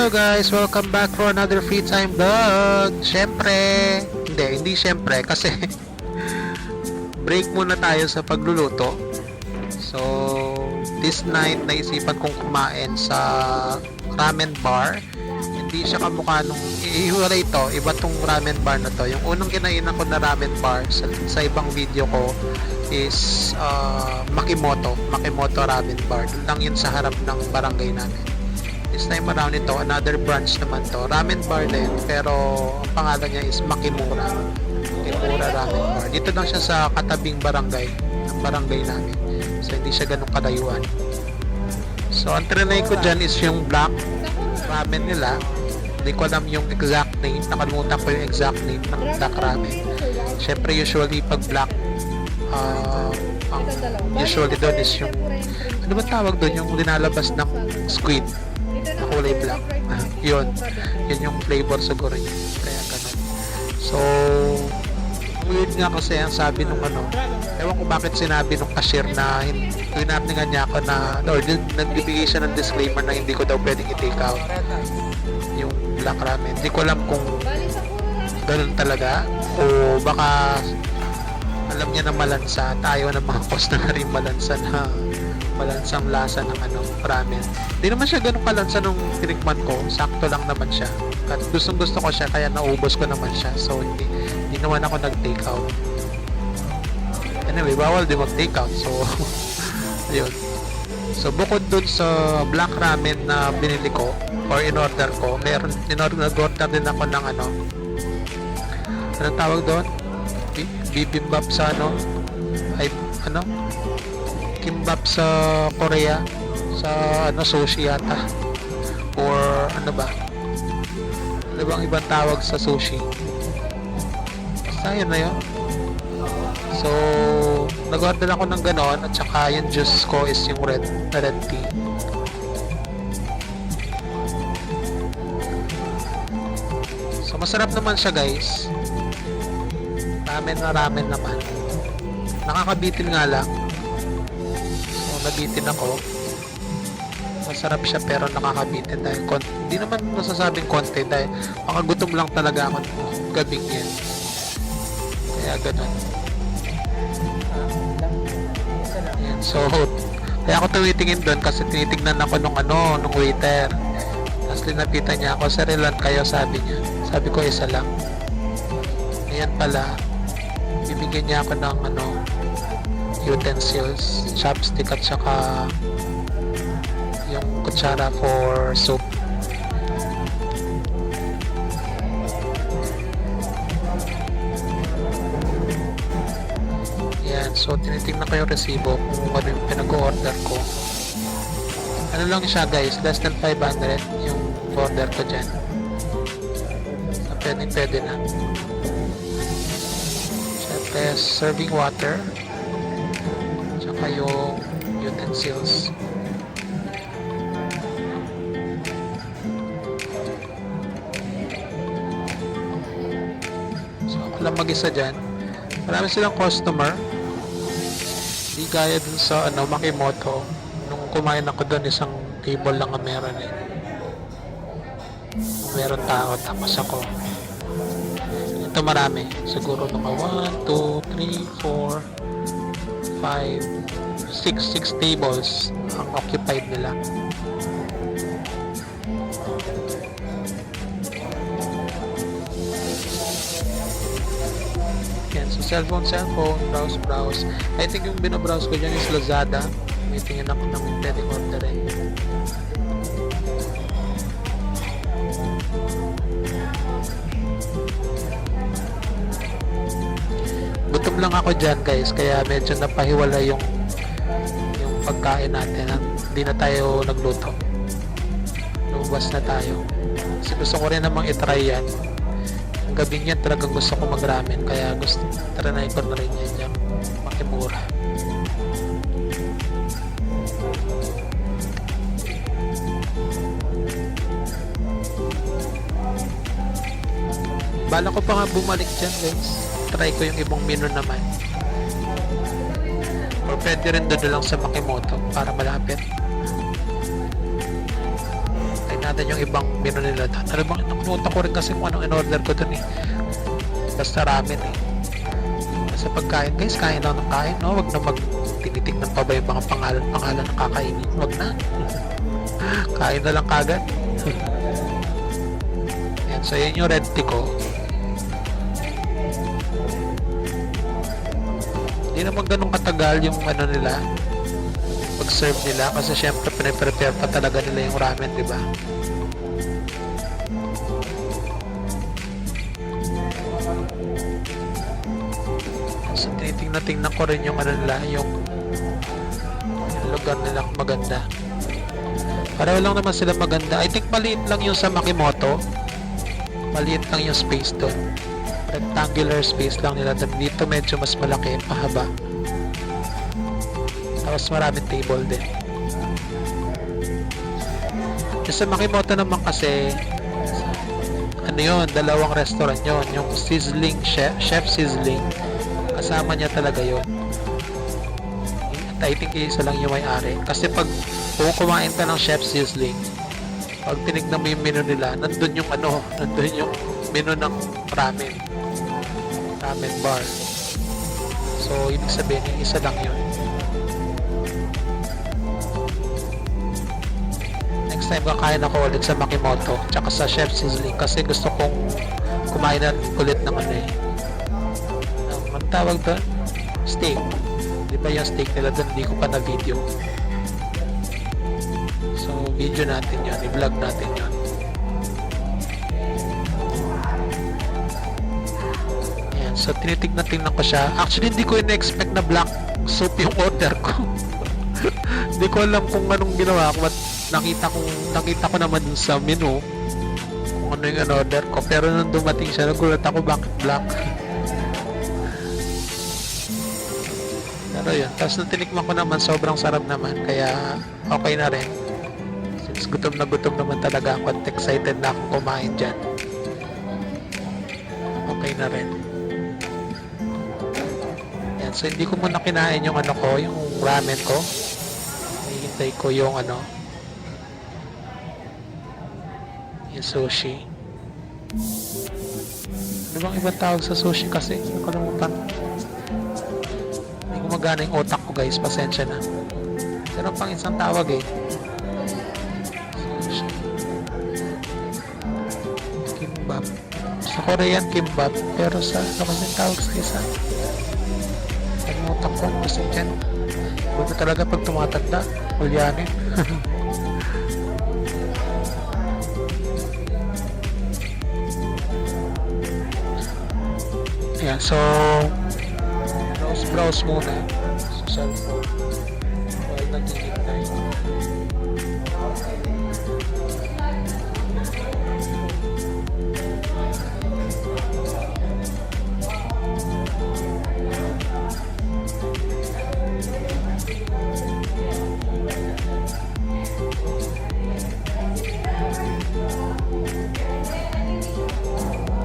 Hello guys, welcome back for another free time vlog. Syempre, hindi syempre kasi break muna tayo sa pagluluto. So, this night naisipan kong kumain sa ramen bar. Hindi siya kamukha nung ihiwalay ito, iba tong ramen bar na to. Yung unang kinainan ko na ramen bar sa ibang video ko is Makimoto ramen bar. Doon lang yun sa harap ng barangay namin. This time around ito, another branch naman to. Ramen bar din, pero ang pangalan niya is Makimura. Makimura Ramen Bar. Dito lang siya sa katabing barangay, ng barangay namin. So, hindi siya ganun kalayuan. So, ang trinay ko dyan is yung black ramen nila. Hindi ko alam yung exact name. Nakalimutan ko yung exact name ng black ramen. Syempre, usually, pag black, ang usually doon is yung, ano ba tawag doon? Yung linalabas ng squid na kulay black. Yun yung flavor siguro yun. Kaya ganun. So, weird nga kasi ang sabi nung ewan ko bakit sinabi nung cashier na tinarningan niya ako na, or nagbibigay siya ng disclaimer na hindi ko daw pwedeng i-take out yung black ramen. Hindi ko alam kung ganun talaga o baka alam niya na malansa at ayaw ng mga customer rin malansa na malansang lasa ng ramen. Hindi naman siya ganun kalansa nung tinikman ko. Sakto lang naman siya. At gustong gusto ko siya kaya naubos ko naman siya. So hindi naman ako nag-take out. Anyway, bawal din mag-take out. So yun. So bukod dun sa black ramen na binili ko or in-order ko, nag-order din ako ng anong tawag doon? Bibimbap sa kimbap sa Korea, sa sushi yata, or ano bang ibang tawag sa sushi, basta yun na yun. So nag-order ako ng ganon, at saka yung juice ko is yung red tea. So masarap naman siya guys. Ramen naman, nakakabitin nga lang. Nabitin ako. Masarap siya pero nakakabitin dahil hindi naman masasabing konti dahil makagutom lang talaga ako gabing yan. Kaya ganun. Yan. So, kaya ako tumitingin doon kasi tinitignan ako nung waiter. Tapos linapitan niya ako, "Sir, ilan kayo?" sabi niya. Sabi ko, "Isa lang." Ayan pala. Bibigyan niya ako ng utensils, chopstick at saka yung kutsara for soup. Yan, so tinitingnan ko yung resibo kung ano yung pinag-order ko. Ano lang siya guys, less than 500 yung order ko dyan. So, pwede na. Siyempre, serving water, yung utensils. So ako lang mag-isa dyan. Marami silang customer. Di gaya dun sa Makimoto. Nung kumain ako dun, isang table lang ang meron meron tao tapos ako. Ito marami. Siguro mga 1, 2, 3, 4, 5, 6 tables ang occupied nila. Yan, so cellphone, browse. I think yung binabrowse ko dyan is Lazada. May tingin ako ng pwedeng orderin. Gutom lang ako dyan guys, kaya medyo napahiwala yung pagkain natin. Hindi na tayo nagluto. Lumabas na tayo. Kasi gusto ko rin namang itry yan. Ang gabing yan talagang gusto ko mag-ramen, kaya trinay ko na rin yan yung Makimura. Bala ko pa nga bumalik dyan guys. Try ko yung ibang menu naman. O pwede rin doon lang sa Makimoto para malapit. natin yung ibang menu nila. Nakalimutan ko rin kasi kung anong in-order ko dun eh. Basta ramen eh. Sa pagkain guys, kain lang ng kain, no? Wag na tinitignan pa ba yung mga pangalan ng kakainin. Wag na. Kain na lang kagad. Yan, so yan yung red tea ko. Hindi naman ganun katagal yung ano nila, pag-serve nila, kasi syempre pinaprepare pa talaga nila yung ramen, di ba? So tinitingnan ko rin yung ano nila, yung lugar nila maganda. Pareho lang naman sila maganda. I think maliit lang yung sa Makimoto. Maliit lang yung space doon. Rectangular space lang nila. Dito medyo mas malaki, pahaba. Tapos maraming table din. Yung sa Makimoto naman kasi, ano yun, dalawang restaurant yun. Yung Sizzling, Chef Sizzling, kasama niya talaga yun. At I think isa lang yung may-ari. Kasi pag kumain ka ng Chef Sizzling, pag tinignan mo yung menu nila, nandun yung menu ng ramen bar. So ibig sabihin yung isa lang yun. Next time kakain ako ulit sa Makimoto tsaka sa Chef Sizzling kasi gusto kong kumain na ulit ng ano eh, ang tawag doon, steak. Di ba yung steak nila doon, hindi ko pa na video. So video natin yun, i-vlog natin yun. Ayan, so tinitignan ko siya. Actually hindi ko in-expect na black soup yung order ko. Hindi ko alam kung anong ginawa ko, but nakita ko naman dun sa menu kung ano yung order ko, pero nung dumating siya nagulat ako bakit black. Pero yun, tapos nung tinikman ko naman sobrang sarap naman, kaya okay na rin. Since gutom naman talaga ako at excited na akong kumain dyan, okay na rin. Yan, so hindi ko muna kinain yung ano ko, yung ramen ko. Hihintay ko yung ano, yung sushi. Ano bang ibang tawag sa sushi kasi? Nakalimutan. Hindi ko magana yung utak ko guys, pasensya na. Pero pang isang tawag eh. Sushi. Kimbap. Sa Korean kimbap, pero sa ano kasi tawag sa isa? Kalimutan ko kasi dyan. Buto talaga pag tumatanda, ulyanin. Ayan, so browse muna sa cellphone while naghihintay.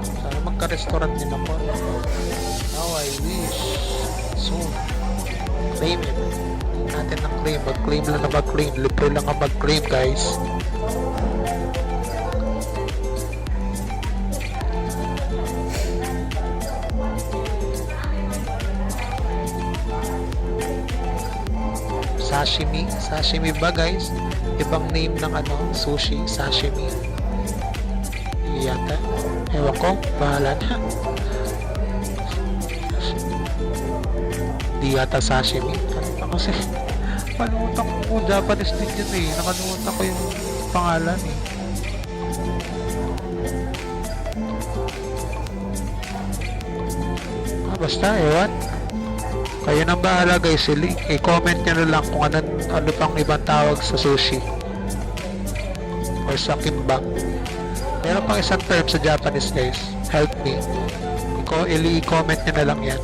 Sana magka-restaurant din ako. Now I wish soon. Claim it. Natin ng claim. Mag-claim lang na mag-claim. Libre lang ang mag-claim guys. Sashimi. Sashimi ba guys? Ibang name ng ano, sushi. Sashimi. Yata. Ewan ko. Bahala na. Di yata sashimi. Ano pa kasi? Nakalimutan ko. Japanese din yun eh. Nakalimutan ko yung pangalan eh. Basta ewan. Kayo nang bahala guys. I-comment nyo na lang kung ano pang ibang tawag sa sushi or sa kimbap. Meron pang isang term sa Japanese guys. Help me. I-comment nyo na lang yan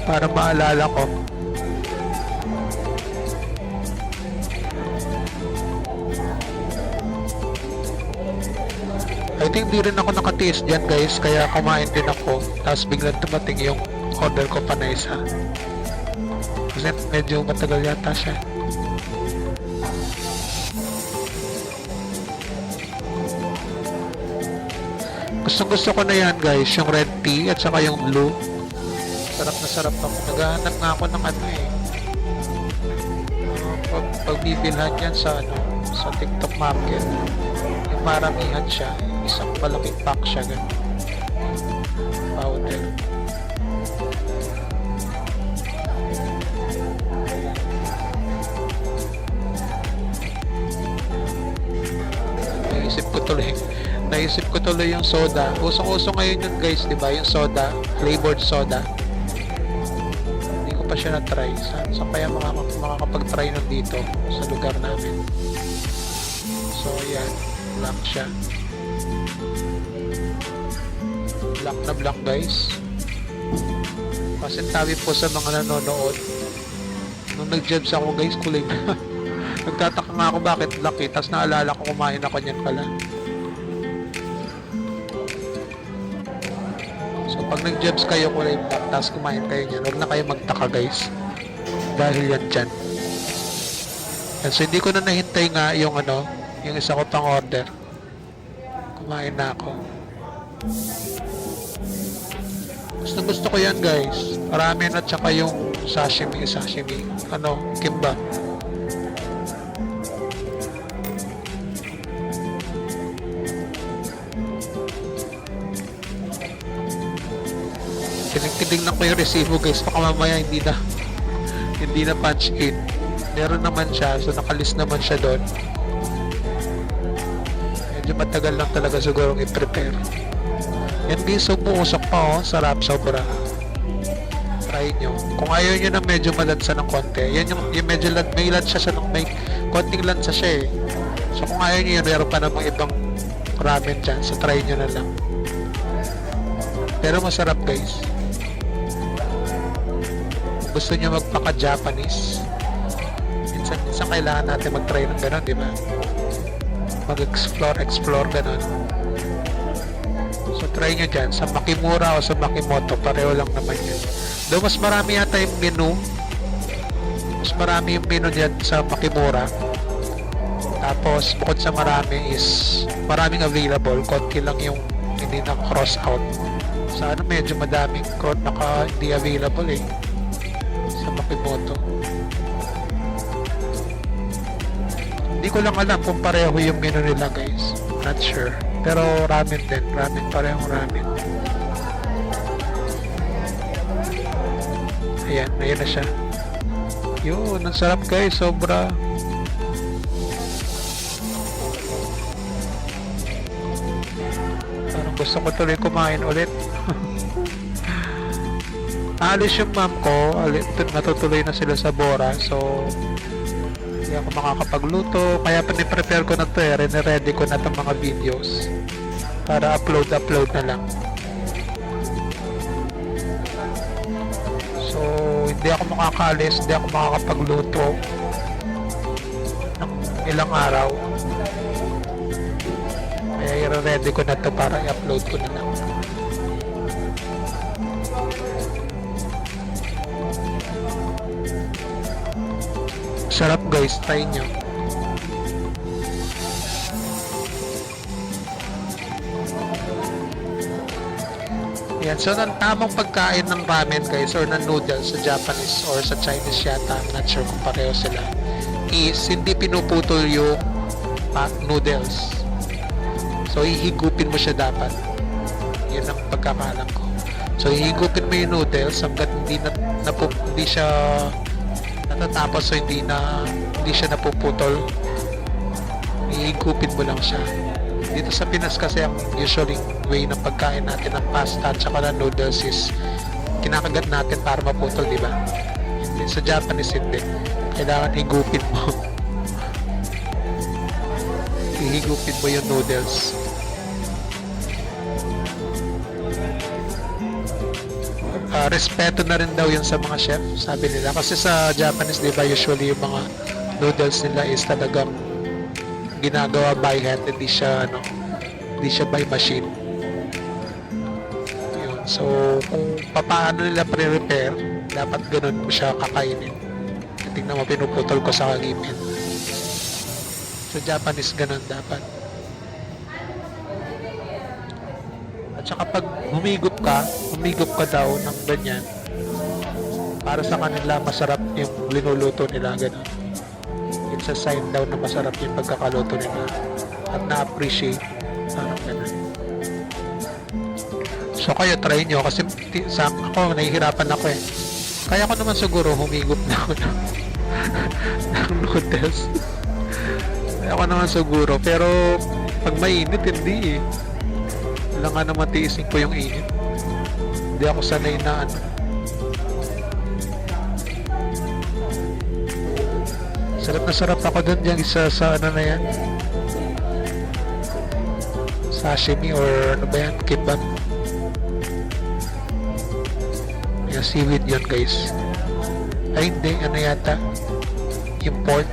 para maalala ko. I think di rin ako nakatiis dyan guys, kaya kumain din ako, tapos biglang tumating yung order ko pa na isa kasi medyo matagal yata siya. Gustong gusto ko na yan guys, yung red tea at saka yung blue. Sarap na sarap ako. Naghahanap nga ako ng ano eh. Pagbibilhan yan sa ano, sa TikTok market. Yung maramihan siya, isang malaking pack siya ganun. Powder. Naisip ko tuloy yung soda. Usong-uso ngayon yun guys, di ba? Yung soda, flavored soda. Hindi ko pa siya na-try. Saan kaya makakapag-try nun dito sa lugar namin? So, yan. Black siya. Black na black guys. Pasintabi po sa mga nanonood. Nung nag-jebs ako guys, kulay na. Nagtataka nga ako bakit black eh. Tapos naalala ko kumain ako niyan pala. So pag nag-jebs kayo kulay black tapos kumain kayo niyan, huwag na kayo magtaka guys. Dahil yan dyan. And so hindi ko na nahintay nga yung ano, yung isa ko pang order. Kumain na ako. Gusto ko yan guys. Ramen at saka yung sashimi. Ano, kimbap. Tinignan ko yung resibo guys, baka mamaya hindi na punch in. Meron naman siya, so nakalist naman siya doon. Medyo matagal lang talaga sigurong i-prepare. Yan guys, so buusok pa oh, sarap sobra. Try nyo. Kung ayaw nyo na medyo malansa ng konti, yan yung medyo may lansa siya, may konting lansa siya eh. So kung ayaw nyo yun, meron pa namang ibang ramen dyan, so try nyo na lang. Pero masarap guys. Gusto nyo magpaka-Japanese, minsan kailangan natin mag-try ng gano'n, di ba? Mag-explore gano'n. So try nyo dyan sa Makimura o sa Makimoto, pareho lang naman yun. Though mas marami yata yung menu, mas marami yung menu dyan sa Makimura. Tapos bukod sa marami is maraming available, konti lang yung hindi na cross out. Sa ano medyo madaming hindi available eh sa Makimoto. Hindi ko lang alam kung pareho yung menu nila guys, not sure, pero ramen din, parehong ramen. Ayan na siya. Yun, ang sarap guys, sobra. Parang gusto ko tuloy kumain ulit. Alis yung mom ko, natutuloy na sila sa Bora, so hindi ako makakapagluto, kaya paniprepare ko na to eh, ready ko na itong mga videos para upload na lang. So hindi ako makakaalis, hindi ako makakapagluto ng ilang araw, kaya ready ko na to para i-upload ko na lang. Sarap guys, try nyo. Yan, so ang tamang pagkain ng ramen guys or ng noodles sa Japanese or sa Chinese yata, I'm not sure kung pareho sila, is hindi pinuputol yung noodles. So ihigupin mo siya dapat. Yun ang pagkakalam ko. So ihigupin mo yung noodles hanggat hindi siya natatapos, so hindi siya napuputol. Ihigupin mo lang siya. Dito sa Pinas kasi ang usually way ng pagkain natin ng pasta at saka ng noodles is kinakagat natin para maputol, di ba? Sa Japanese hindi. Kailangan higupin mo. Ihigupin mo yung noodles. Respeto na rin daw yun sa mga chef, sabi nila. Kasi sa Japanese, di ba, usually yung mga noodles nila is talagang ginagawa by hand, hindi siya by machine. Yun. So kung paano nila pre-prepare, dapat ganun mo siya kakainin. Tingnan mo, pinuputol ko sa kagipin. Sa Japanese ganun dapat. At saka pag humigop ka daw ng ganyan, para sa kanila masarap yung linuluto nila, ganun. It's a sign daw na masarap yung pagkakaluto nila at na-appreciate, parang ganun. So kayo try nyo, kasi sa ako nahihirapan ako eh. Kaya ko naman siguro humigop na ako ng noodles. Kaya ko naman siguro, pero pag mainit hindi eh. Kailangan na matiisin ko yung init. Hindi ako sanay na ano. Sarap na sarap ako dun yung isa sa ano na yan, sashimi or ano ba yan, kimbap. Yung seaweed yun guys. Ay hindi, ano yata, yung pork.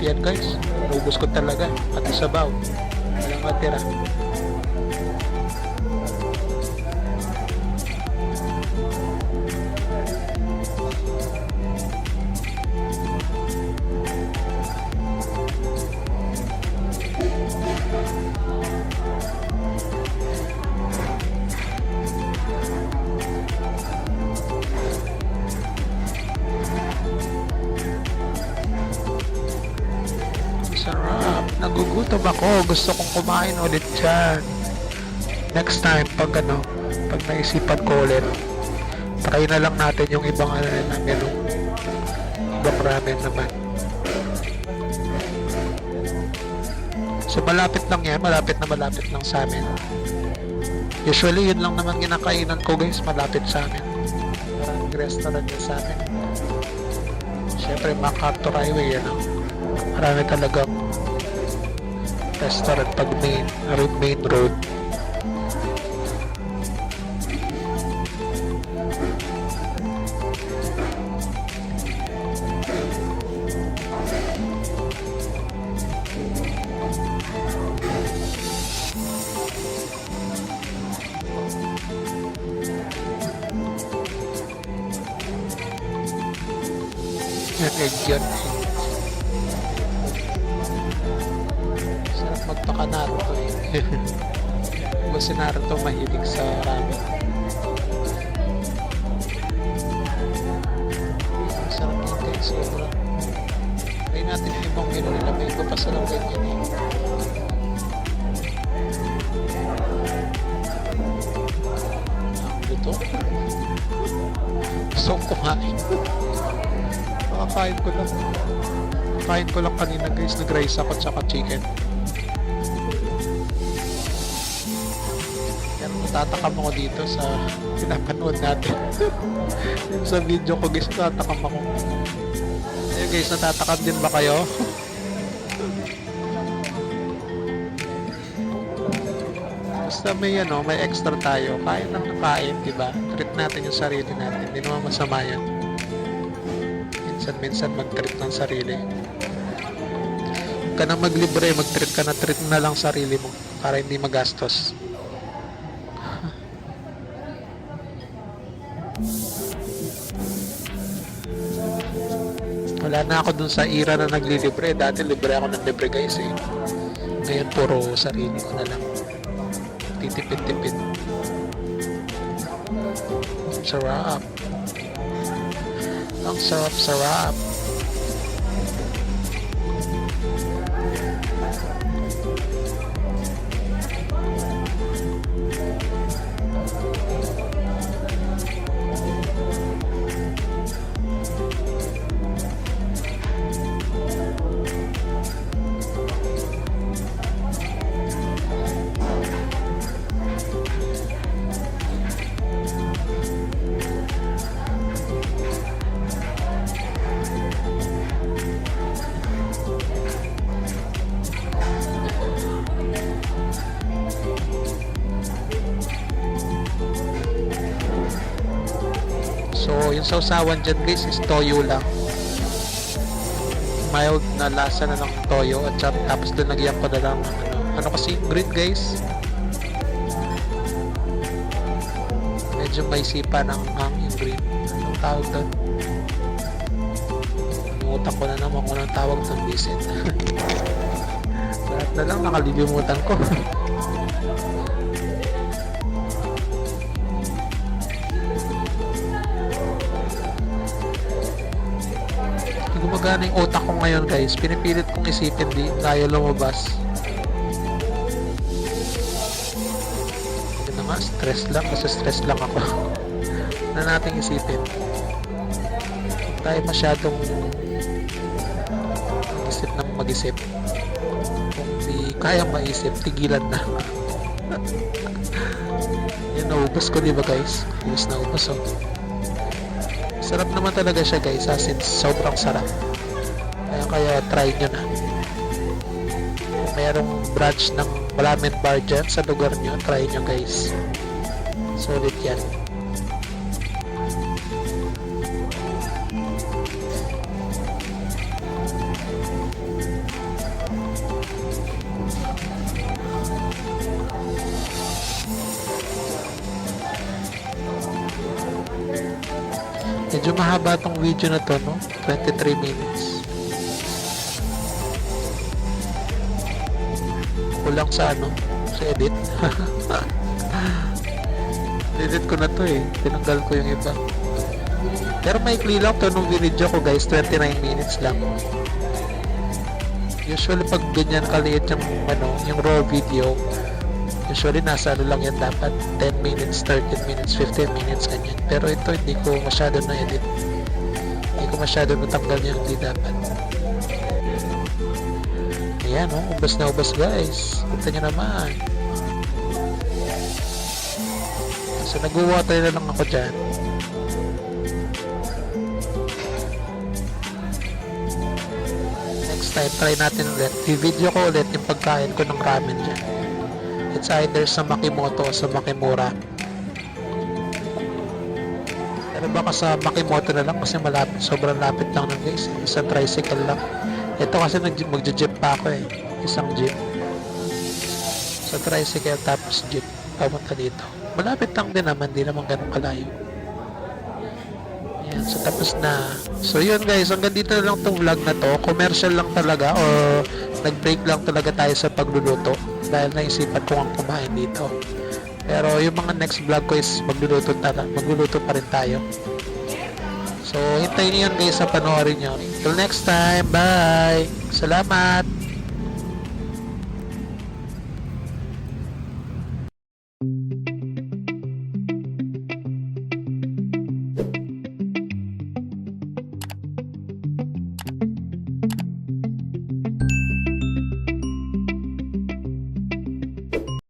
Yan guys, naubos ko talaga pati sabaw, walang matira. Sarap. Nagugutom ako. Gusto kong kumain ulit dyan. Next time, pag naisipan ko ulit, try na lang natin yung ibang na menu. Ibang ramen naman. So, malapit lang yan. Malapit lang sa amin. Usually, yun lang naman kinakainan ko guys. Malapit sa amin. Maraming restaurant yun sa amin. Siyempre, MacArthur Highway, marami talagang restaurant pag main road. Yan, egg yun. Magpaka-Naruto eh. Kung si Naruto mahilig sa ramen. Sarap yun guys, sobra. Try natin yung ibang menu nila. May iba pa silang ganyan eh. Ang luto. Gusto kong kumain. Makakain ko lang. Kain ko lang kanina guys, nag-rice ako tsaka chicken. Pero natatakam ako dito sa pinapanood natin. Sa video ko guys, natatakam ako. Ayun guys, natatakam din ba kayo? Basta may extra tayo. Kain lang na kain, diba? Treat natin yung sarili natin. Hindi naman masama yun. Minsan mag-treat ng sarili. Huwag ka na maglibre, mag-treat ka na, treat na lang sarili mo para hindi magastos. Wala na ako dun sa era na naglilibre. Dati libre ako ng libre guys eh. Ngayon puro sarili ko na lang. Titipid-tipid. Sarap. Ang sarap-sarap. So, yung sausawan dyan guys is toyo lang. Mild na lasa na ng toyo at tapos doon nagyan ko na lang ano kasi green guys. medyo may sipa ng yung green. Anong tawag doon? Nalimutan ko na naman kung anong tawag doon, visit. Lahat na lang nakalilimutan ko. Gumagana yung utak ko ngayon guys. Pinipilit kong isipin di tayo lumabas. Hindi na nga, stress lang kasi stress lang ako. Na nating isipin. Huwag tayo masyadong mag-isip ng mag-isip. Kung di kaya maisip, tigilan na. Yan, naubos ko diba guys? Ubus na ubos oh. Sarap naman talaga siya guys, since sobrang sarap. Kaya try nyo na. Kung mayroong branch ng ramen bar dyan sa lugar nyo, try nyo guys. Solid yan. Medyo mahaba tong video na to, no? 23 minutes. Kulang sa ano? Sa edit. Edit ko na to eh. Tinanggal ko yung iba. Pero maikli lang to nung video ko guys. 29 minutes lang. Usually pag ganyan kaliit yung ano, yung raw video, usually nasa ano lang yan dapat 10 minutes, 13 minutes, 15 minutes ganyan. Pero ito hindi ko masyado na edit. Hindi ko masyado natanggal yung hindi dapat. Ayan oh, ubas na ubas guys. Punta nyo naman. So nag-water na lang ako dyan. Next time try natin ulit. I-video ko ulit yung pagkain ko ng ramen dyan. It's either sa Makimoto o sa Makimura. Pero baka sa Makimoto na lang kasi malapit, sobrang lapit lang nun guys. Isang tricycle lang. Ito kasi magja-jeep pa ako eh. Isang jeep. Sa tricycle tapos jeep. Papunta dito. Malapit lang din naman. Di naman ganun kalayo. Ayan. So tapos na. So yun guys. Hanggang dito na lang tong vlog na to. Commercial lang talaga o nag-break lang talaga tayo sa pagluluto. Dahil naisipan ko ang kumain dito. Pero yung mga next vlog ko is magluluto pa rin tayo. So hintayin niyo yan guys sa panoorin nyo. Till next time, bye! Salamat!